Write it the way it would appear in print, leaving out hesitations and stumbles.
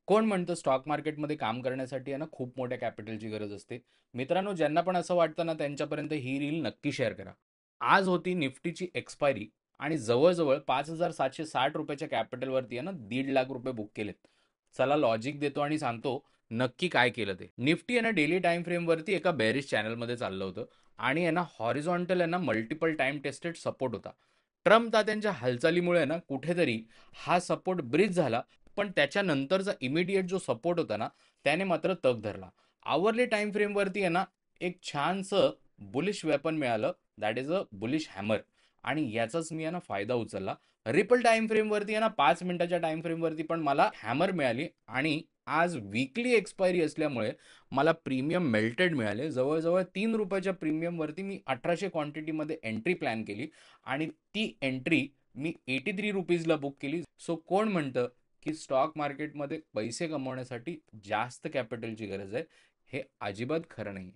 कोण म्हणतं स्टॉक मार्केटमध्ये काम करण्यासाठी आहे ना खूप मोठ्या कॅपिटलची गरज असते. मित्रांनो, ज्यांना पण असं वाटतं ना त्यांच्यापर्यंत ही रील नक्की शेअर करा. आज होती निफ्टीची एक्सपायरी आणि जवळ-जवळ 5,760 रुपयाच्या कॅपिटलवरती आहे ना ₹1,50,000 बुक केलेत. चला लॉजिक देतो आणि सांगतो नक्की काय केलं ते. निफ्टी आहे ना डेली टाईम फ्रेमवरती एका बेअरिश चॅनलमध्ये चाललं होतं आणि आहे ना हॉरिझॉन्टल आहे ना मल्टिपल टाईम टेस्टेड सपोर्ट होता. ट्रम्प तात्यांच्या हालचालीमुळे ना कुठेतरी हा सपोर्ट ब्रिज झाला, पण त्याच्यानंतरचा इमिडिएट जो सपोर्ट होता ना, त्याने मात्र तग धरला. आवरली टाइम फ्रेमवरती आहे ना, एक छानसं बुलिश वेपन मिळालं, that is a bullish hammer आणि याचाच मी आहे ना फायदा उचलला. रिपल टाइम फ्रेमवरती आहे ना 5 मिनिटाच्या टाइम फ्रेमवरती पण मला हॅमर मिळाली आणि आज वीकली एक्सपायरी असल्यामुळे मला प्रीमियम मेल्टेड मिळाले. जवळ-जवळ ₹3 प्रीमियमवरती मी 1800 क्वांटिटीमध्ये एंट्री प्लॅन केली आणि ती एंट्री मी ₹83 बुक केली. सो कोण म्हणतं की स्टॉक मार्केटमध्ये पैसे कमवण्यासाठी जास्त कॅपिटलची गरज आहे, हे अजिबात खरं नाही.